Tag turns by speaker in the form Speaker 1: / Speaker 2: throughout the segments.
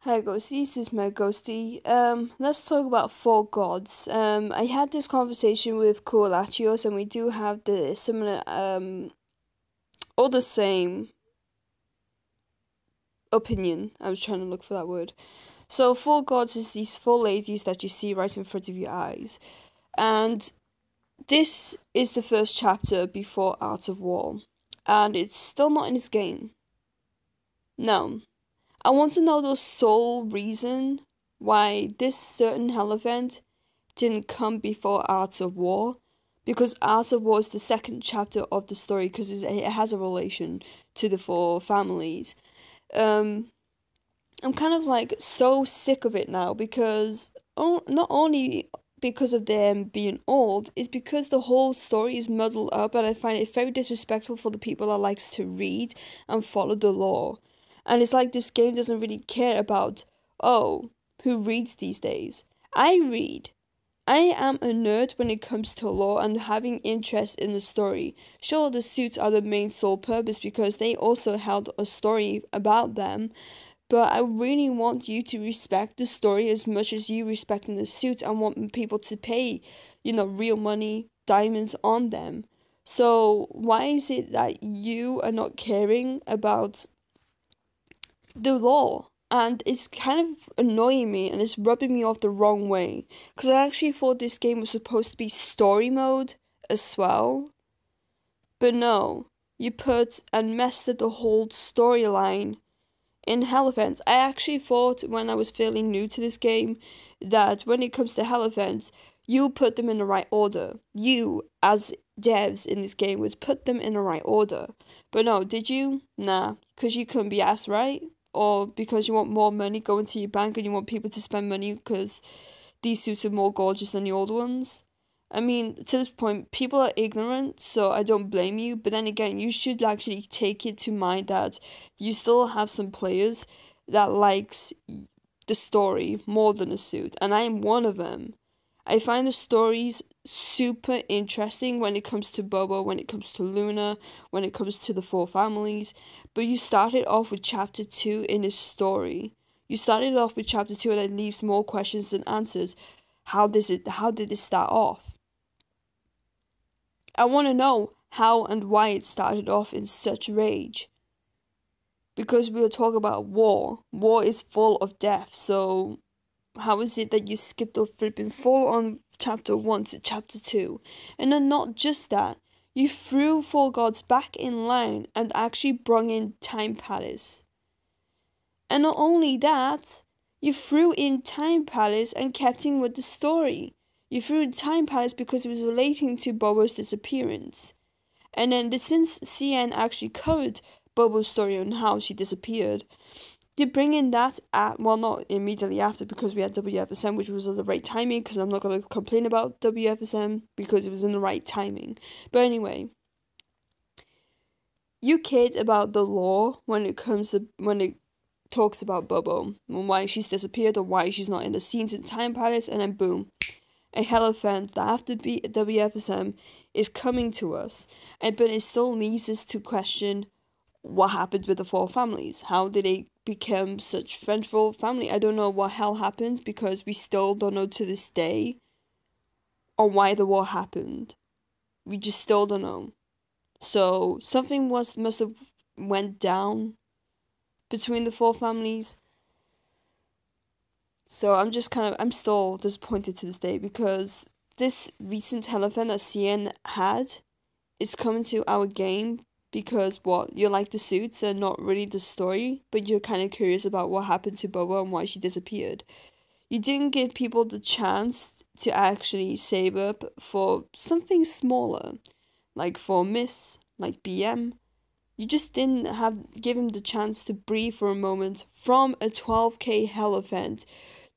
Speaker 1: Hi Ghosties, this is my Ghosty. Let's talk about four gods. I had this conversation with Koalachios and we do have the similar, or the same opinion. I was trying to look for that word. So four gods is these four ladies that you see right in front of your eyes. And this is the first chapter before Art of War. And it's still not in this game. No. I want to know the sole reason why this certain hell event didn't come before Arts of War, because Arts of War is the second chapter of the story because it has a relation to the four families. Um, I'm kind of like so sick of it now because not only because of them being old, it's because the whole story is muddled up and I find it very disrespectful for the people that likes to read and follow the law. And it's like this game doesn't really care about, oh, who reads these days. I read. I am a nerd when it comes to lore and having interest in the story. Sure, the suits are the main sole purpose because they also held a story about them, but I really want you to respect the story as much as you respecting the suits and want people to pay, real money, diamonds on them. So why is it that you are not caring about the law? And it's kind of annoying me and it's rubbing me off the wrong way. Because I actually thought this game was supposed to be story mode as well. But no, you put and messed up the whole storyline in Hell Events. I actually thought when I was fairly new to this game that when it comes to Hell Events, you put them in the right order. You, as devs in this game, would put them in the right order. But no, did you? Nah, because you couldn't be asked, right? Or because you want more money going to your bank and you want people to spend money because these suits are more gorgeous than the old ones. I mean, to this point, people are ignorant, so I don't blame you. But then again, you should actually take it to mind that you still have some players that likes the story more than a suit, and I am one of them. I find the stories super interesting when it comes to Bobo, when it comes to Luna, when it comes to the four families. But you started off with chapter 2 in this story. You started off with chapter 2 and it leaves more questions than answers. How did it start off? I want to know how and why it started off in such rage. Because we'll talk about war. War is full of death, so how is it that you skipped the flipping full on chapter 1 to chapter 2? And then not just that, you threw Four Gods back in line and actually brung in Time Palace. And not only that, you threw in Time Palace and kept in with the story. You threw in Time Palace because it was relating to Bobo's disappearance. And then since CN actually covered Bobo's story on how she disappeared, you bring in that not immediately after because we had WFSM, which was at the right timing, because I'm not going to complain about WFSM because it was in the right timing. But anyway, you kid about the law when it talks about Bobo and why she's disappeared or why she's not in the scenes in Time Palace, and then boom, a hell event that after WFSM is coming to us, but it still leads us to question what happened with the four families. How did they become such vengeful family? I don't know what hell happened because we still don't know to this day or why the war happened. We just still don't know. So something must have went down between the four families. So I'm still disappointed to this day because this recent hell event that CN had is coming to our game because you like the suits and not really the story, but you're kind of curious about what happened to Boba and why she disappeared. You didn't give people the chance to actually save up for something smaller, like for Miss, like BM. You just didn't give him the chance to breathe for a moment from a 12k hell event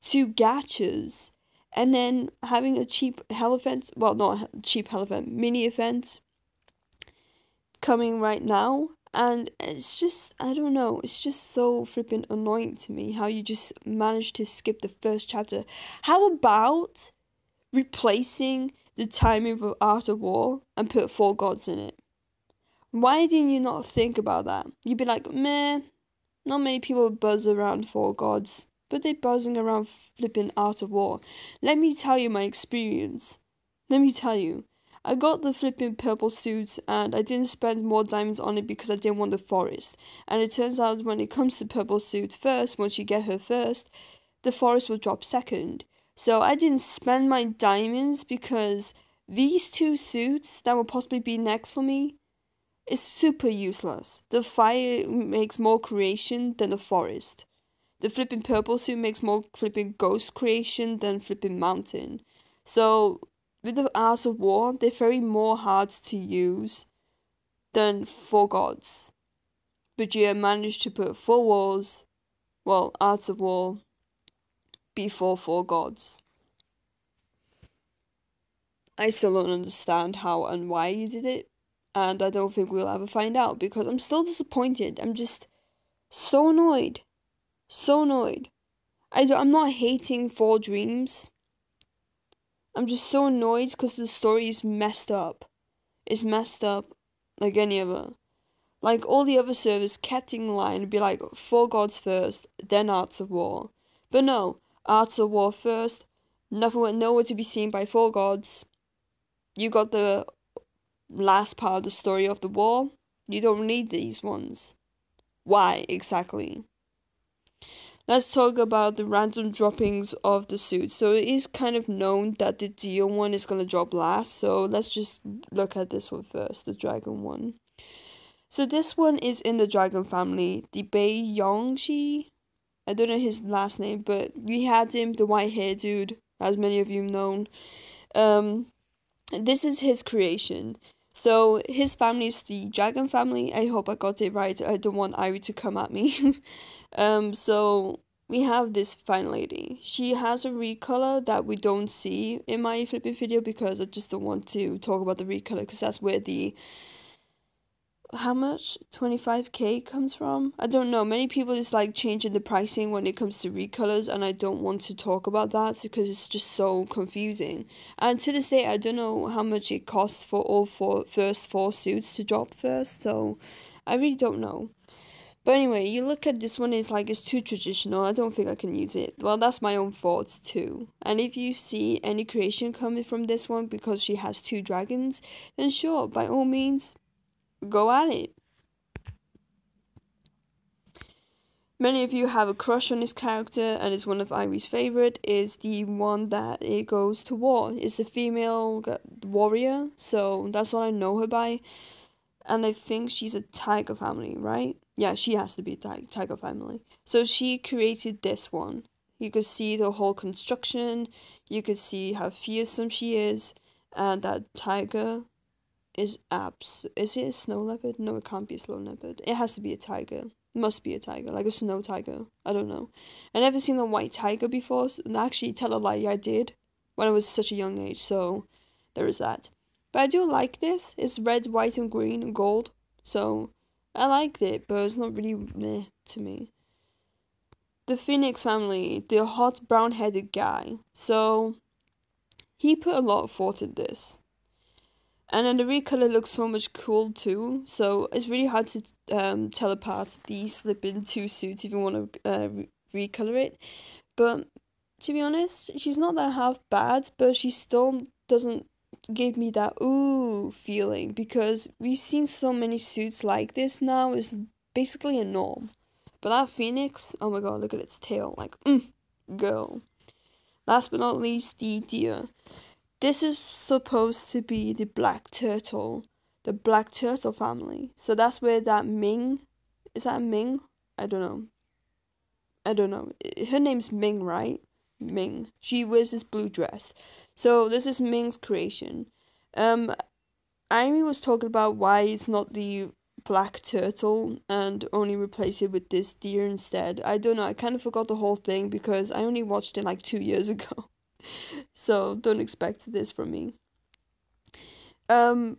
Speaker 1: to gachas, and then having a cheap hell event, well, not cheap hell event, mini event coming right now, and it's just, I don't know, it's just so flipping annoying to me how you just managed to skip the first chapter. How about replacing the timing of Art of War and put Four Gods in it? Why didn't you not think about that? You'd be like, meh, not many people buzz around Four Gods. but they're buzzing around flipping Art of War. Let me tell you my experience. Let me tell you. I got the flipping purple suit and I didn't spend more diamonds on it because I didn't want the forest. And it turns out when it comes to purple suit first, once you get her first, the forest will drop second. So I didn't spend my diamonds because these two suits that will possibly be next for me is super useless. The fire makes more creation than the forest. The flipping purple suit makes more flipping ghost creation than flipping mountain. So with the Arts of War, they're very more hard to use than Four Gods. But you managed to put Four Wars, well, Arts of War, before Four Gods. I still don't understand how and why you did it, and I don't think we'll ever find out because I'm still disappointed. I'm just so annoyed. So annoyed. I'm not hating Four Dreams. I'm just so annoyed because the story is messed up. It's messed up like any other. Like all the other servers kept in line and be like, Four Gods first, then Arts of War. But no, Arts of War first, nowhere to be seen by Four Gods. You got the last part of the story of the war. You don't need these ones. Why exactly? Let's talk about the random droppings of the suit. So it is kind of known that the Dio one is going to drop last. So let's just look at this one first, the dragon one. So this one is in the dragon family, the Bei Yongxi. I don't know his last name, but we had him, the white hair dude, as many of you known. This is his creation. So his family is the dragon family. I hope I got it right. I don't want Ivy to come at me. So we have this fine lady. She has a recolor that we don't see in my flipping video because I just don't want to talk about the recolor because that's where the how much 25k comes from. I don't know, many people is like changing the pricing when it comes to recolors, and I don't want to talk about that because it's just so confusing. And to this day I don't know how much it costs for all first four suits to drop first, so I really don't know. But anyway, you look at this one, it's like it's too traditional. I don't think I can use it. Well, that's my own thoughts too. And if you see any creation coming from this one because she has two dragons, then sure, by all means, go at it. Many of you have a crush on this character, and it's one of Ivy's favorite. Is the one that it goes to war. It's the female warrior, so that's all I know her by. And I think she's a tiger family, right? Yeah, she has to be a tiger family. So she created this one. You could see the whole construction. You could see how fearsome she is, and that tiger is it a snow leopard? No, it can't be a snow leopard. It has to be a tiger. It must be a tiger, like a snow tiger. I don't know. I never seen a white tiger before. And actually, tell a lie, I did when I was such a young age. So there is that. But I do like this. It's red, white, and green and gold. So I liked it, but it's not really meh to me. The Phoenix family, the hot brown-headed guy. So he put a lot of thought in this. And then the recolor looks so much cool too, so it's really hard to tell apart these flipping two suits if you want to recolor it. But to be honest, she's not that half bad, but she still doesn't give me that ooh feeling because we've seen so many suits like this now. It's basically a norm. But that Phoenix, oh my god, look at its tail, like girl. Last but not least, the deer. This is supposed to be the black turtle family. So that's where that Ming, is that Ming? I don't know. Her name's Ming, right? Ming. She wears this blue dress. So this is Ming's creation. Amy was talking about why it's not the black turtle and only replace it with this deer instead. I don't know. I kind of forgot the whole thing because I only watched it like 2 years ago. So don't expect this from me. Sorry,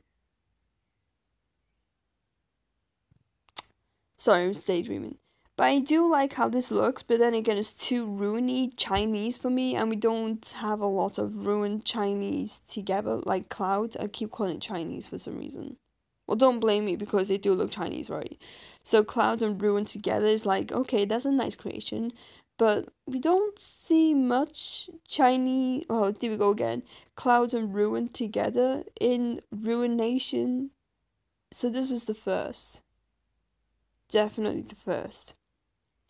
Speaker 1: I'm daydreaming. But I do like how this looks, but then again, it's too ruiny Chinese for me, and we don't have a lot of ruined Chinese together, like Cloud. I keep calling it Chinese for some reason. Well, don't blame me because they do look Chinese, right? So Cloud and Ruin together is like, okay, that's a nice creation. But we don't see much Chinese. Oh, there we go again. Cloud and Ruin together in Ruination. So this is the first. Definitely the first.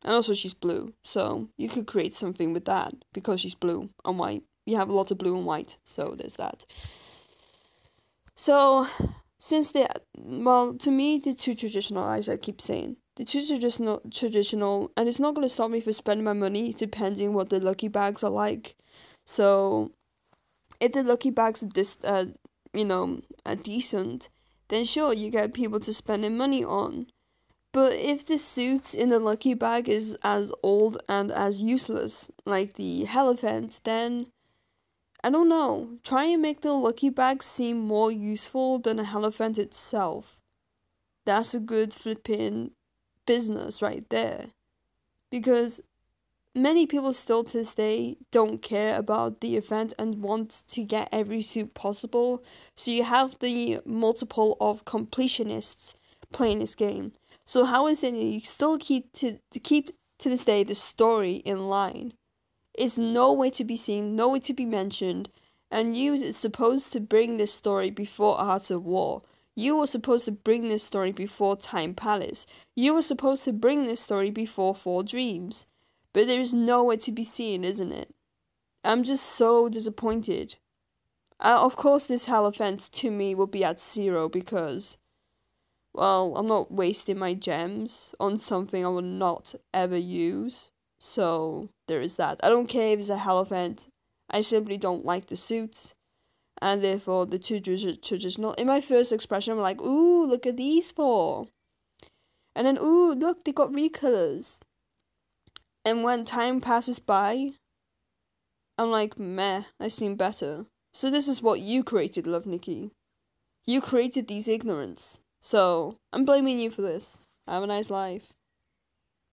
Speaker 1: And also she's blue. So you could create something with that because she's blue and white. You have a lot of blue and white. So there's that. So since to me, the two traditional, as I keep saying, the two traditional, and it's not going to stop me from spending my money depending what the lucky bags are like. So, if the lucky bags are are decent, then sure, you get people to spend their money on. But if the suits in the lucky bag is as old and as useless, like the Elephant, then I don't know. Try and make the lucky bag seem more useful than a Elephant itself. That's a good flipping business right there. Because many people still to this day don't care about the event and want to get every suit possible. So you have the multiple of completionists playing this game. So how is it you still keep to this day the story in line? It's nowhere to be seen, nowhere to be mentioned, and you is supposed to bring this story before Art of War. You were supposed to bring this story before Time Palace. You were supposed to bring this story before Four Dreams. But there is nowhere to be seen, isn't it? I'm just so disappointed. Of course, this Elephant to me will be at 0 because, well, I'm not wasting my gems on something I will not ever use. So, there is that. I don't care if it's a Elephant. I simply don't like the suits. And therefore, the two traditional. In my first expression, I'm like, ooh, look at these four. And then, ooh, look, they got recolors. And when time passes by, I'm like, meh, I've seen better. So this is what you created, Love Nikki. You created these ignorance. So, I'm blaming you for this. Have a nice life.